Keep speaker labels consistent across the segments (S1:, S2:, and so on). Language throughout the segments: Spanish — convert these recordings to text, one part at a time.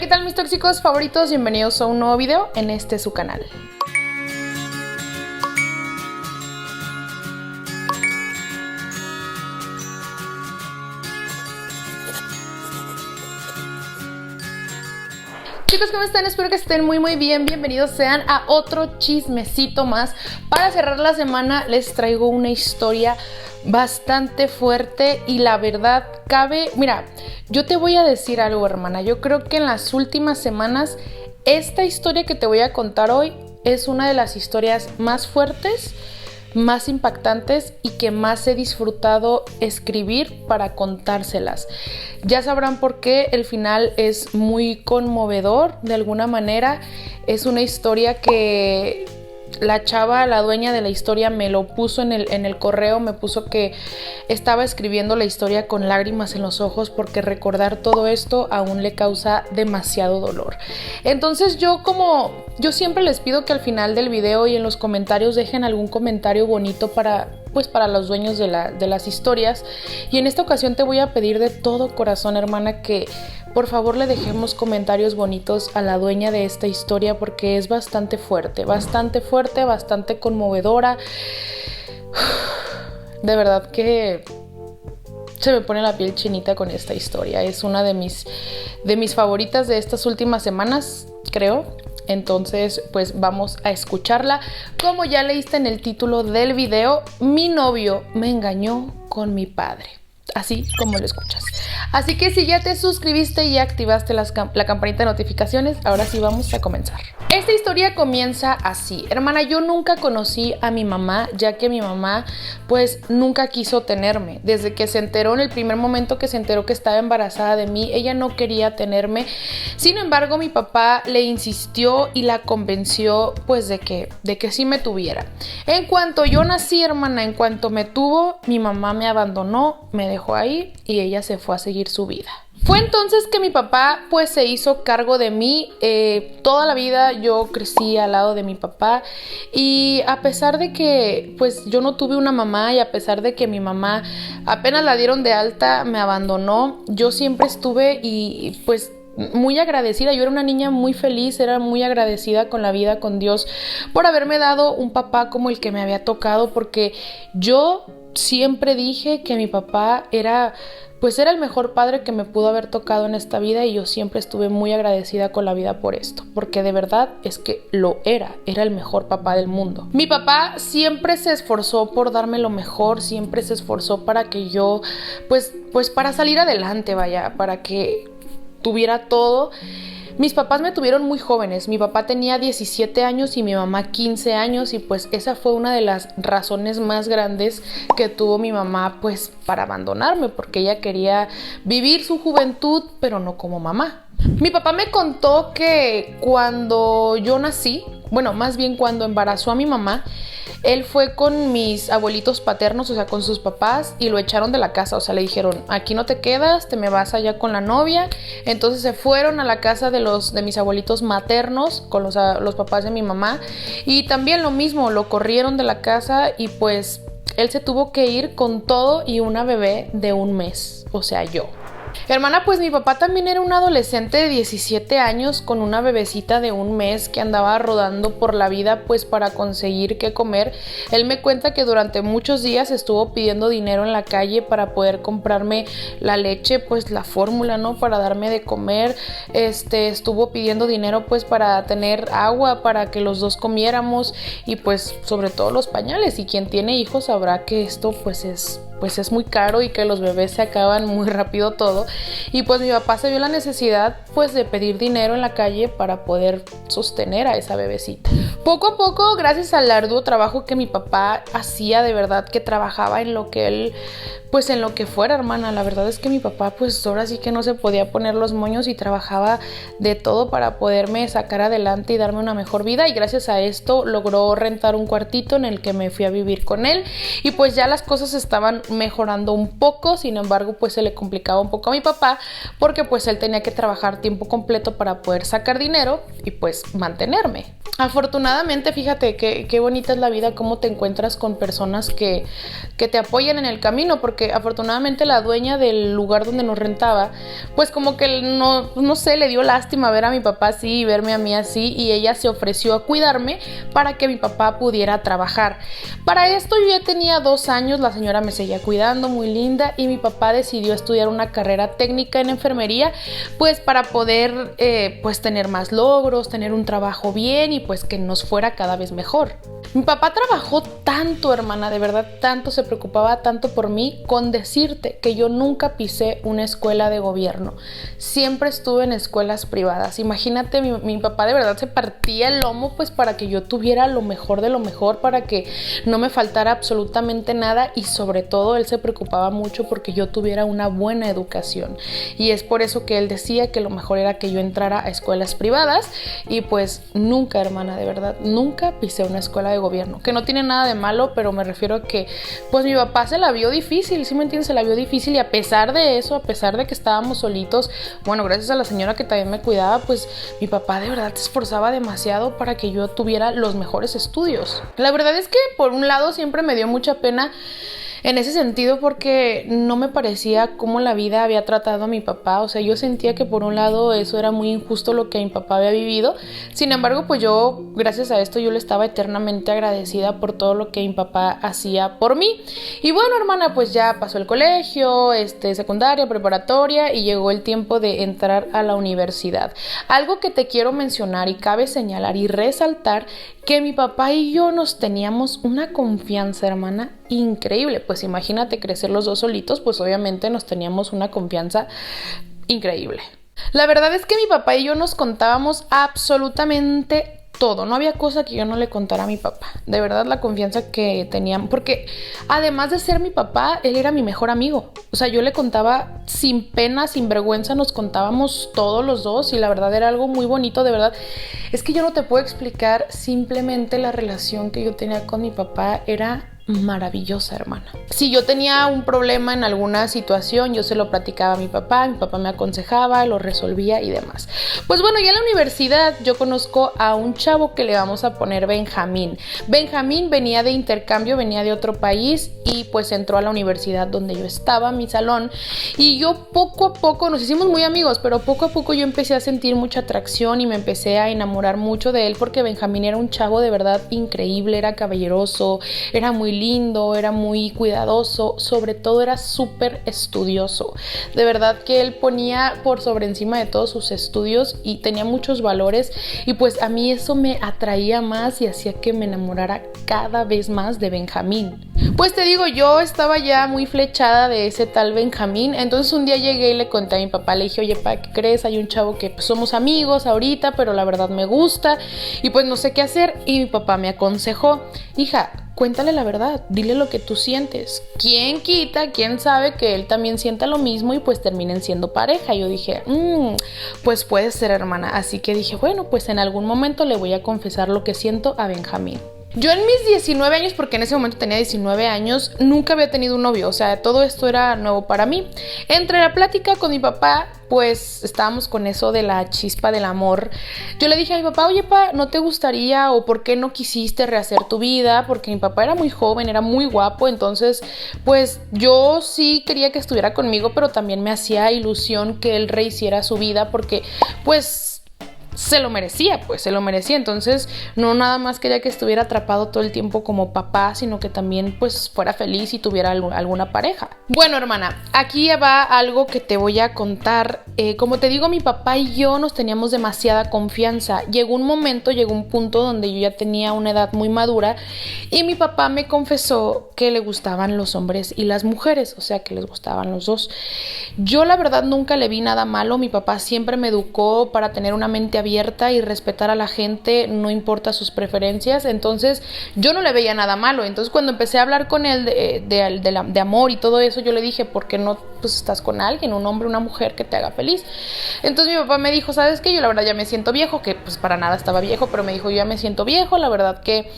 S1: ¿qué tal mis tóxicos favoritos? Bienvenidos a un nuevo video en este su canal. Chicos, ¿cómo están? Espero que estén muy bien. Bienvenidos sean a otro chismecito más. Para cerrar la semana les traigo una historia bastante fuerte y la verdad mira, yo te voy a decir algo, hermana. Yo creo que en las últimas semanas esta historia que te voy a contar hoy es una de las historias más fuertes, más impactantes y que más he disfrutado escribir para contárselas. Ya sabrán por qué el final es muy conmovedor de alguna manera. Es una historia que la chava, la dueña de la historia, me lo puso en el correo, me puso que estaba escribiendo la historia con lágrimas en los ojos porque recordar todo esto aún le causa demasiado dolor. Entonces yo siempre les pido que al final del video y en los comentarios dejen algún comentario bonito para los dueños de las historias. Y en esta ocasión te voy a pedir de todo corazón, hermana, que por favor le dejemos comentarios bonitos a la dueña de esta historia porque es bastante fuerte, bastante conmovedora. De verdad que se me pone la piel chinita con esta historia. Es una de mis favoritas de estas últimas semanas, creo. Entonces, pues vamos a escucharla. Como ya leíste en el título del video, mi novio me engañó con mi padre. Así como lo escuchas. Así que si ya te suscribiste y activaste la campanita de notificaciones, ahora sí vamos a comenzar. Esta historia comienza así. Hermana, yo nunca conocí a mi mamá, ya que mi mamá pues nunca quiso tenerme. Desde que se enteró, en el primer momento que se enteró que estaba embarazada de mí, ella no quería tenerme. Sin embargo, mi papá le insistió y la convenció pues de que sí me tuviera. En cuanto yo nací, hermana, en cuanto me tuvo, mi mamá me abandonó, me dejó ahí y ella se fue a seguir su vida. Fue entonces que mi papá pues se hizo cargo de mí. Toda la vida yo crecí al lado de mi papá y a pesar de que pues yo no tuve una mamá y a pesar de que mi mamá apenas la dieron de alta me abandonó, yo siempre estuve y pues muy agradecida. Yo era una niña muy feliz, era muy agradecida con la vida, con Dios, por haberme dado un papá como el que me había tocado, porque yo siempre dije que mi papá era el mejor padre que me pudo haber tocado en esta vida y yo siempre estuve muy agradecida con la vida por esto, porque de verdad es que era el mejor papá del mundo. Mi papá siempre se esforzó por darme lo mejor, siempre se esforzó para que yo, pues para salir adelante, vaya, para que tuviera todo. Mis papás me tuvieron muy jóvenes. Mi papá tenía 17 años y mi mamá 15 años y pues esa fue una de las razones más grandes que tuvo mi mamá pues para abandonarme, porque ella quería vivir su juventud pero no como mamá. Mi papá me contó que cuando yo nací, más bien cuando embarazó a mi mamá, él fue con mis abuelitos paternos, o sea, con sus papás, y lo echaron de la casa. O sea, le dijeron, aquí no te quedas, te me vas allá con la novia. Entonces se fueron a la casa de mis abuelitos maternos, con los papás de mi mamá. Y también lo mismo, lo corrieron de la casa y pues él se tuvo que ir con todo y una bebé de 1 mes, o sea, yo. Hermana, pues mi papá también era un adolescente de 17 años con una bebecita de 1 mes que andaba rodando por la vida pues para conseguir qué comer. Él me cuenta que durante muchos días estuvo pidiendo dinero en la calle para poder comprarme la leche, pues la fórmula, ¿no? Para darme de comer. Estuvo pidiendo dinero pues para tener agua, para que los dos comiéramos y pues sobre todo los pañales. Y quien tiene hijos sabrá que esto pues es muy caro y que los bebés se acaban muy rápido todo. Y pues mi papá se vio la necesidad pues de pedir dinero en la calle para poder sostener a esa bebecita. Poco a poco, gracias al arduo trabajo que mi papá hacía, de verdad que trabajaba en lo que él pues en lo que fuera, hermana. La verdad es que mi papá pues ahora sí que no se podía poner los moños y trabajaba de todo para poderme sacar adelante y darme una mejor vida, y gracias a esto logró rentar un cuartito en el que me fui a vivir con él y pues ya las cosas estaban mejorando un poco. Sin embargo, pues se le complicaba un poco a mi papá porque pues él tenía que trabajar tiempo completo para poder sacar dinero y pues mantenerme. Afortunadamente afortunadamente, fíjate qué bonita es la vida, cómo te encuentras con personas que te apoyan en el camino, porque afortunadamente la dueña del lugar donde nos rentaba, pues como que no sé, le dio lástima ver a mi papá así y verme a mí así, y ella se ofreció a cuidarme para que mi papá pudiera trabajar. Para esto yo ya tenía 2 años, la señora me seguía cuidando, muy linda, y mi papá decidió estudiar una carrera técnica en enfermería, pues para poder pues tener más logros, tener un trabajo bien y pues que nos fuera cada vez mejor. Mi papá trabajó tanto, hermana, de verdad tanto, se preocupaba tanto por mí, con decirte que yo nunca pisé una escuela de gobierno. Siempre estuve en escuelas privadas. Imagínate, mi papá de verdad se partía el lomo pues para que yo tuviera lo mejor de lo mejor, para que no me faltara absolutamente nada, y sobre todo él se preocupaba mucho porque yo tuviera una buena educación. Y es por eso que él decía que lo mejor era que yo entrara a escuelas privadas, y pues nunca, hermana, de verdad, nunca pisé una escuela de gobierno, que no tiene nada de malo, pero me refiero a que pues mi papá se la vio difícil, ¿sí me entiendes? Se la vio difícil, y a pesar de eso, a pesar de que estábamos solitos, bueno, gracias a la señora que también me cuidaba, pues mi papá de verdad se esforzaba demasiado para que yo tuviera los mejores estudios. La verdad es que por un lado siempre me dio mucha pena en ese sentido, porque no me parecía cómo la vida había tratado a mi papá. O sea, yo sentía que por un lado eso era muy injusto lo que mi papá había vivido. Sin embargo, pues yo, gracias a esto, yo le estaba eternamente agradecida por todo lo que mi papá hacía por mí. Y bueno, hermana, pues ya pasó el colegio, secundaria, preparatoria, y llegó el tiempo de entrar a la universidad. Algo que te quiero mencionar y cabe señalar y resaltar, que mi papá y yo nos teníamos una confianza, hermana, increíble. Pues imagínate crecer los dos solitos, pues obviamente nos teníamos una confianza increíble. La verdad es que mi papá y yo nos contábamos absolutamente todo, no había cosa que yo no le contara a mi papá. De verdad, la confianza que teníamos, porque además de ser mi papá, él era mi mejor amigo. O sea, yo le contaba sin pena, sin vergüenza, nos contábamos todos los dos, y la verdad era algo muy bonito, de verdad. Es que yo no te puedo explicar, simplemente la relación que yo tenía con mi papá era maravillosa, hermana. Si yo tenía un problema en alguna situación, yo se lo platicaba a mi papá me aconsejaba, lo resolvía y demás. Pues bueno, ya en la universidad yo conozco a un chavo que le vamos a poner Benjamín. Benjamín venía de intercambio, venía de otro país, y pues entró a la universidad donde yo estaba, mi salón, y yo poco a poco nos hicimos muy amigos, pero poco a poco yo empecé a sentir mucha atracción y me empecé a enamorar mucho de él, porque Benjamín era un chavo de verdad increíble, era caballeroso, era muy lindo, era muy cuidadoso, sobre todo era súper estudioso. De verdad que él ponía por sobre encima de todos sus estudios y tenía muchos valores, y pues a mí eso me atraía más y hacía que me enamorara cada vez más de Benjamín. Pues te digo, yo estaba ya muy flechada de ese tal Benjamín. Entonces un día llegué y le conté a mi papá, le dije, oye, pa, ¿qué crees? Hay un chavo que pues, somos amigos ahorita, pero la verdad me gusta y pues no sé qué hacer. Y mi papá me aconsejó, hija, cuéntale la verdad, dile lo que tú sientes. ¿Quién quita? ¿Quién sabe que él también sienta lo mismo y pues terminen siendo pareja? Y yo dije, pues puede ser, hermana. Así que dije, bueno, pues en algún momento le voy a confesar lo que siento a Benjamín. Yo en mis 19 años, porque en ese momento tenía 19 años, nunca había tenido un novio, o sea, todo esto era nuevo para mí. Entre la plática con mi papá, pues estábamos con eso de la chispa del amor. Yo le dije a mi papá, oye, pa, ¿no te gustaría o por qué no quisiste rehacer tu vida? Porque mi papá era muy joven, era muy guapo, entonces pues yo sí quería que estuviera conmigo, pero también me hacía ilusión que él rehiciera su vida, porque pues se lo merecía, entonces no nada más quería que estuviera atrapado todo el tiempo como papá, sino que también pues fuera feliz y tuviera alguna pareja. Bueno, hermana, aquí va algo que te voy a contar. Como te digo, mi papá y yo nos teníamos demasiada confianza. Llegó un punto donde yo ya tenía una edad muy madura y mi papá me confesó que le gustaban los hombres y las mujeres, o sea que les gustaban los dos. Yo la verdad nunca le vi nada malo. Mi papá siempre me educó para tener una mente abierta y respetar a la gente, no importa sus preferencias. Entonces yo no le veía nada malo. Entonces cuando empecé a hablar con él de amor y todo eso, yo le dije, ¿por qué no pues estás con alguien, un hombre, una mujer que te haga feliz? Entonces mi papá me dijo, ¿sabes qué? Yo la verdad ya me siento viejo, que pues para nada estaba viejo, pero me dijo, yo ya me siento viejo, la verdad que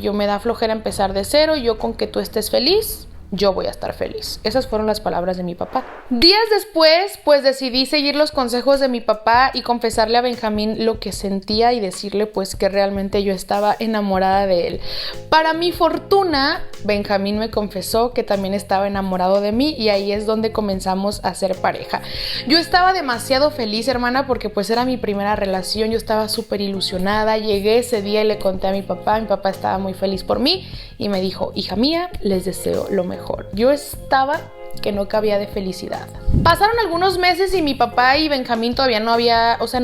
S1: yo me da flojera empezar de cero, yo con que tú estés feliz yo voy a estar feliz. Esas fueron las palabras de mi papá. Días después, pues decidí seguir los consejos de mi papá y confesarle a Benjamín lo que sentía y decirle pues que realmente yo estaba enamorada de él. Para mi fortuna, Benjamín me confesó que también estaba enamorado de mí y ahí es donde comenzamos a ser pareja. Yo estaba demasiado feliz, hermana, porque pues era mi primera relación, yo estaba súper ilusionada. Llegué ese día y le conté a mi papá estaba muy feliz por mí y me dijo, hija mía, les deseo lo mejor. Yo estaba que no cabía de felicidad. Pasaron algunos meses y mi papá y Benjamín todavía no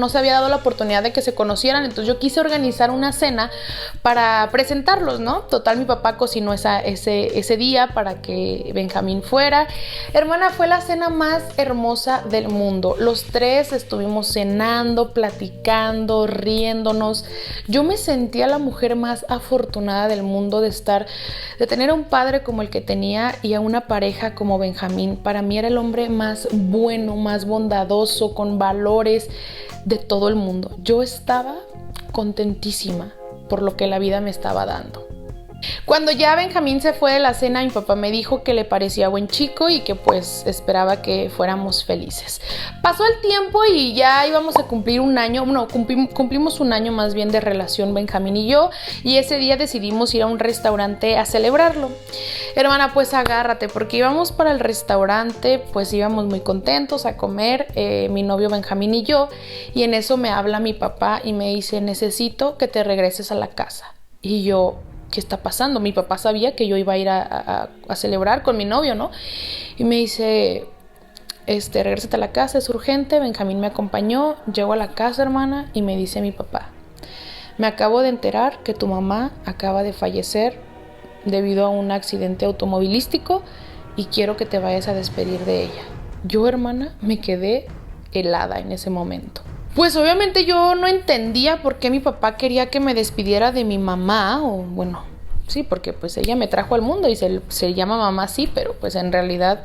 S1: se había dado la oportunidad de que se conocieran, entonces yo quise organizar una cena para presentarlos, ¿no? Total, mi papá cocinó ese día para que Benjamín fuera. Hermana, fue la cena más hermosa del mundo. Los tres estuvimos cenando, platicando, riéndonos. Yo me sentía la mujer más afortunada del mundo de tener a un padre como el que tenía y a una pareja como Benjamín. Para mí era el hombre más bueno, más bondadoso, con valores de todo el mundo. Yo estaba contentísima por lo que la vida me estaba dando. Cuando ya Benjamín se fue de la cena, mi papá me dijo que le parecía buen chico y que pues esperaba que fuéramos felices. Pasó el tiempo y ya íbamos a cumplir un año, cumplimos un año más bien de relación Benjamín y yo, y ese día decidimos ir a un restaurante a celebrarlo. Hermana, pues agárrate, porque íbamos para el restaurante, pues íbamos muy contentos a comer, mi novio Benjamín y yo, y en eso me habla mi papá y me dice, necesito que te regreses a la casa. Y yo, ¿qué está pasando? Mi papá sabía que yo iba a ir a celebrar con mi novio, ¿no? Y me dice, regrésate a la casa, es urgente. Benjamín me acompañó, llego a la casa, hermana, y me dice mi papá, me acabo de enterar que tu mamá acaba de fallecer debido a un accidente automovilístico y quiero que te vayas a despedir de ella. Yo, hermana, me quedé helada en ese momento. Pues obviamente yo no entendía por qué mi papá quería que me despidiera de mi mamá, o bueno, sí, porque pues ella me trajo al mundo y se llama mamá, sí, pero pues en realidad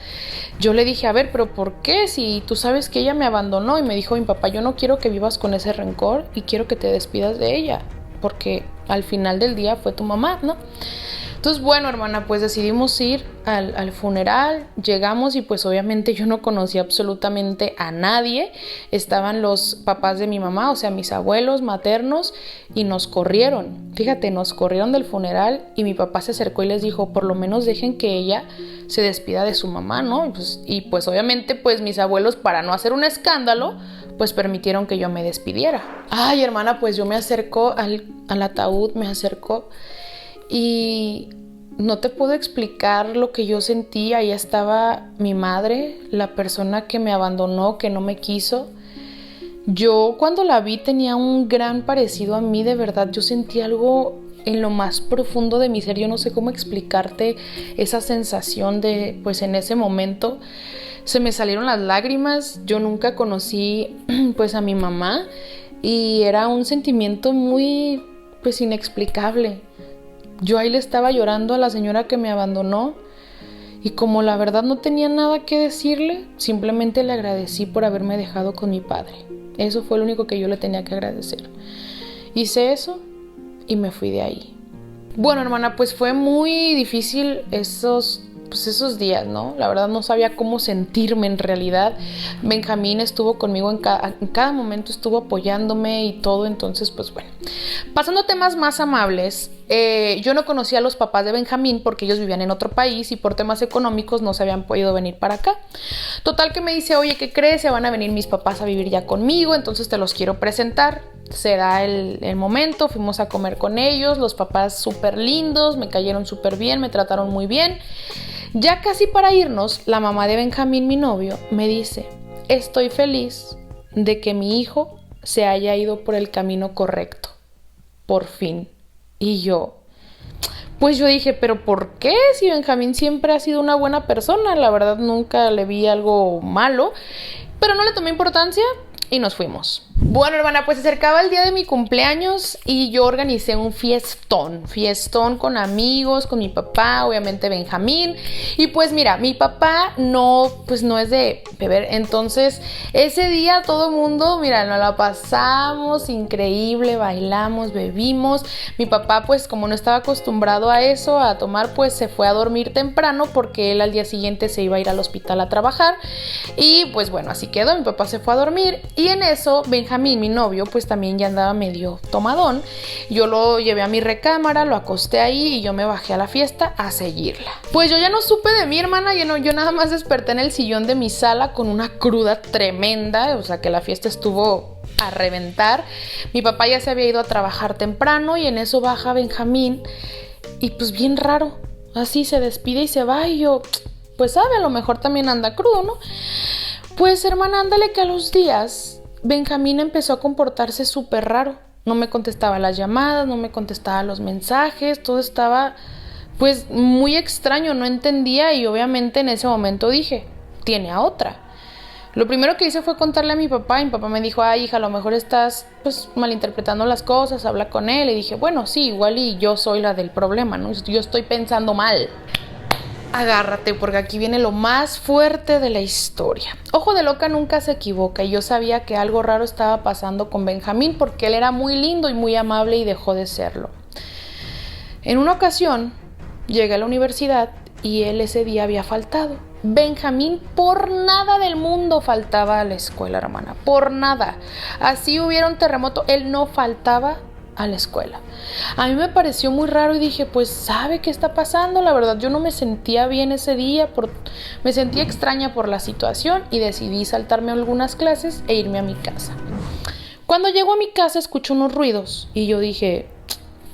S1: yo le dije, a ver, pero ¿por qué? Si tú sabes que ella me abandonó. Y me dijo mi papá, yo no quiero que vivas con ese rencor y quiero que te despidas de ella, porque al final del día fue tu mamá, ¿no? Entonces, bueno, hermana, pues decidimos ir al funeral, llegamos y pues obviamente yo no conocía absolutamente a nadie. Estaban los papás de mi mamá, o sea, mis abuelos maternos, y nos corrieron. Fíjate, nos corrieron del funeral y mi papá se acercó y les dijo, por lo menos dejen que ella se despida de su mamá, ¿no? Y pues obviamente pues mis abuelos, para no hacer un escándalo, pues permitieron que yo me despidiera. Ay, hermana, pues yo me acerco al ataúd, y no te puedo explicar lo que yo sentí. Ahí estaba mi madre, la persona que me abandonó, que no me quiso. Yo cuando la vi tenía un gran parecido a mí, de verdad. Yo sentí algo en lo más profundo de mi ser. Yo no sé cómo explicarte esa sensación de, pues en ese momento se me salieron las lágrimas. Yo nunca conocí pues a mi mamá y era un sentimiento muy pues inexplicable. Yo ahí le estaba llorando a la señora que me abandonó y como la verdad no tenía nada que decirle, simplemente le agradecí por haberme dejado con mi padre. Eso fue lo único que yo le tenía que agradecer. Hice eso y me fui de ahí. Bueno, hermana, pues fue muy difícil esos días, ¿no? La verdad no sabía cómo sentirme en realidad. Benjamín estuvo conmigo en cada momento, estuvo apoyándome y todo, entonces pues bueno. Pasando a temas más amables, yo no conocía a los papás de Benjamín porque ellos vivían en otro país y por temas económicos no se habían podido venir para acá. Total que me dice, oye, ¿qué crees? Se van a venir mis papás a vivir ya conmigo, entonces te los quiero presentar. Se da el momento, fuimos a comer con ellos, los papás súper lindos, me cayeron súper bien, me trataron muy bien. Ya casi para irnos, la mamá de Benjamín, mi novio, me dice, estoy feliz de que mi hijo se haya ido por el camino correcto, por fin. Y yo dije, ¿pero por qué? Si Benjamín siempre ha sido una buena persona, la verdad nunca le vi algo malo, pero no le tomé importancia. y nos fuimos. Bueno, hermana, pues se acercaba el día de mi cumpleaños y yo organicé un fiestón con amigos, con mi papá, obviamente Benjamín. Y pues mira, mi papá no es de beber, entonces ese día todo el mundo, mira, nos la pasamos increíble, bailamos, bebimos. Mi papá, pues como no estaba acostumbrado a eso, a tomar, pues se fue a dormir temprano porque él al día siguiente se iba a ir al hospital a trabajar. Y pues bueno, así quedó, mi papá se fue a dormir y en eso Benjamín, mi novio, pues también ya andaba medio tomadón. Yo lo llevé a mi recámara, lo acosté ahí y yo me bajé a la fiesta a seguirla. Pues yo ya no supe de mi hermana, yo nada más desperté en el sillón de mi sala con una cruda tremenda, o sea que la fiesta estuvo a reventar. Mi papá ya se había ido a trabajar temprano y en eso baja Benjamín y pues bien raro, así se despide y se va y yo, pues sabe, a lo mejor también anda crudo, ¿no? Pues hermana, ándale que a los días Benjamín empezó a comportarse súper raro. No me contestaba las llamadas, no me contestaba los mensajes, todo estaba pues muy extraño, no entendía y obviamente en ese momento dije, tiene a otra. Lo primero que hice fue contarle a mi papá y mi papá me dijo, ay hija, a lo mejor estás pues malinterpretando las cosas, habla con él. Y dije, bueno, sí, igual y yo soy la del problema, ¿no? Yo estoy pensando mal. Agárrate porque aquí viene lo más fuerte de la historia. Ojo de loca nunca se equivoca y yo sabía que algo raro estaba pasando con Benjamín porque él era muy lindo y muy amable y dejó de serlo. En una ocasión llegué a la universidad y él ese día había faltado. Benjamín por nada del mundo faltaba a la escuela, hermana, por nada. Así hubiera un terremoto, él no faltaba a la escuela. A mí me pareció muy raro y dije, pues ¿sabe qué está pasando? La verdad yo no me sentía bien ese día, me sentía extraña por la situación y decidí saltarme algunas clases e irme a mi casa. Cuando llego a mi casa escucho unos ruidos y yo dije,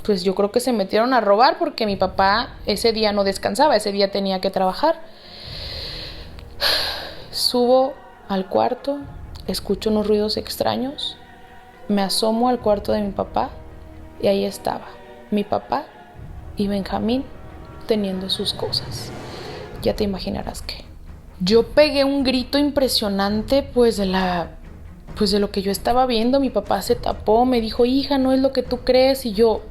S1: pues yo creo que se metieron a robar porque mi papá ese día no descansaba, ese día tenía que trabajar. Subo al cuarto, escucho unos ruidos extraños, me asomo al cuarto de mi papá y ahí estaba mi papá y Benjamín teniendo sus cosas. Ya te imaginarás qué. Yo pegué un grito impresionante pues de lo que yo estaba viendo. Mi papá se tapó, me dijo, hija, no es lo que tú crees. Y yo,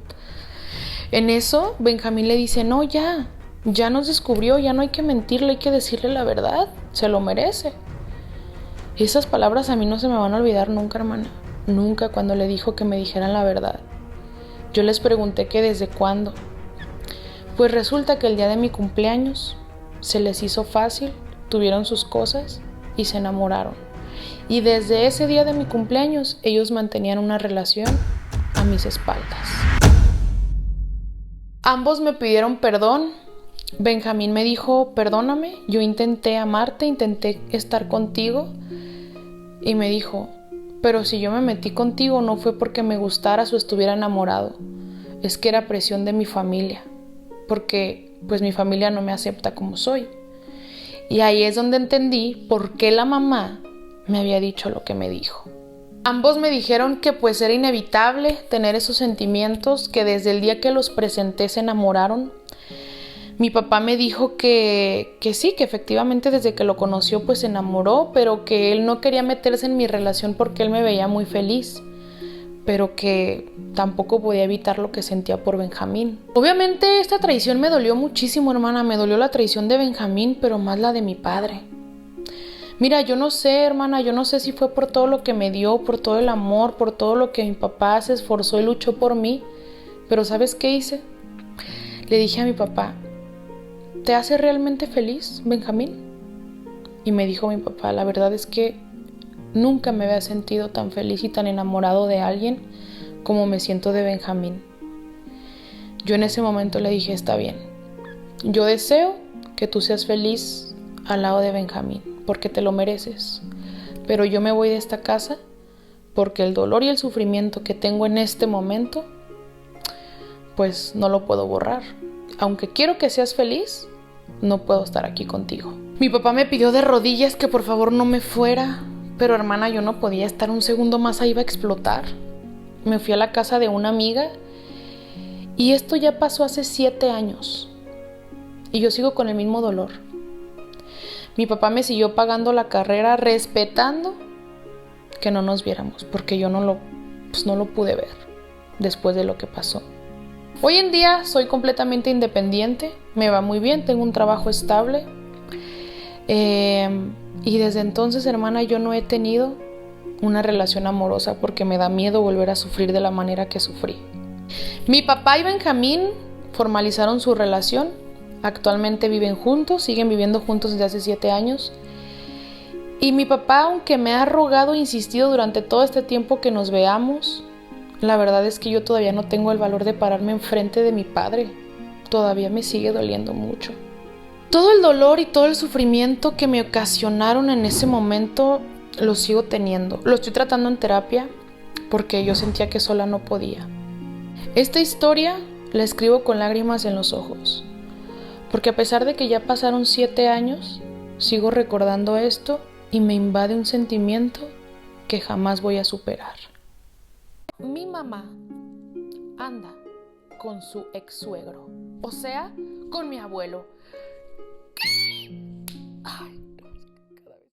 S1: en eso Benjamín le dice, no, ya nos descubrió, ya no hay que mentirle, hay que decirle la verdad, se lo merece. Esas palabras a mí no se me van a olvidar nunca, hermana. Nunca, cuando le dijo que me dijeran la verdad. Yo les pregunté que desde cuándo. Pues resulta que el día de mi cumpleaños se les hizo fácil, tuvieron sus cosas y se enamoraron. Y desde ese día de mi cumpleaños ellos mantenían una relación a mis espaldas. Ambos me pidieron perdón. Benjamín me dijo, perdóname, yo intenté amarte, intenté estar contigo. Y me dijo, pero si yo me metí contigo no fue porque me gustaras o estuviera enamorado. Es que era presión de mi familia. Porque pues mi familia no me acepta como soy. Y ahí es donde entendí por qué la mamá me había dicho lo que me dijo. Ambos me dijeron que pues era inevitable tener esos sentimientos, que desde el día que los presenté se enamoraron. Mi papá me dijo que sí, que efectivamente desde que lo conoció pues se enamoró, pero que él no quería meterse en mi relación porque él me veía muy feliz, pero que tampoco podía evitar lo que sentía por Benjamín. Obviamente esta traición me dolió muchísimo, hermana, me dolió la traición de Benjamín, pero más la de mi padre. Mira, yo no sé, hermana, yo no sé si fue por todo lo que me dio, por todo el amor, por todo lo que mi papá se esforzó y luchó por mí, pero ¿sabes qué hice? Le dije a mi papá, ¿te hace realmente feliz, Benjamín? Y me dijo mi papá, la verdad es que nunca me había sentido tan feliz y tan enamorado de alguien como me siento de Benjamín. Yo en ese momento le dije, está bien, yo deseo que tú seas feliz al lado de Benjamín, porque te lo mereces. Pero yo me voy de esta casa porque el dolor y el sufrimiento que tengo en este momento, pues no lo puedo borrar. Aunque quiero que seas feliz, no puedo estar aquí contigo. Mi papá me pidió de rodillas que por favor no me fuera, pero hermana, yo no podía estar un segundo más, ahí iba a explotar. Me fui a la casa de una amiga y esto ya pasó hace 7 años y yo sigo con el mismo dolor. Mi papá me siguió pagando la carrera respetando que no nos viéramos, porque yo no lo pude ver después de lo que pasó. Hoy en día soy completamente independiente, me va muy bien, tengo un trabajo estable. Y desde entonces, hermana, yo no he tenido una relación amorosa porque me da miedo volver a sufrir de la manera que sufrí. Mi papá y Benjamín formalizaron su relación. Actualmente viven juntos, siguen viviendo juntos desde hace 7 años. Y mi papá, aunque me ha rogado e insistido durante todo este tiempo que nos veamos, la verdad es que yo todavía no tengo el valor de pararme enfrente de mi padre. Todavía me sigue doliendo mucho. Todo el dolor y todo el sufrimiento que me ocasionaron en ese momento lo sigo teniendo. Lo estoy tratando en terapia porque yo sentía que sola no podía. Esta historia la escribo con lágrimas en los ojos, porque a pesar de que ya pasaron 7 años, sigo recordando esto y me invade un sentimiento que jamás voy a superar. Mi mamá anda con su ex suegro, o sea, con mi abuelo. Ay,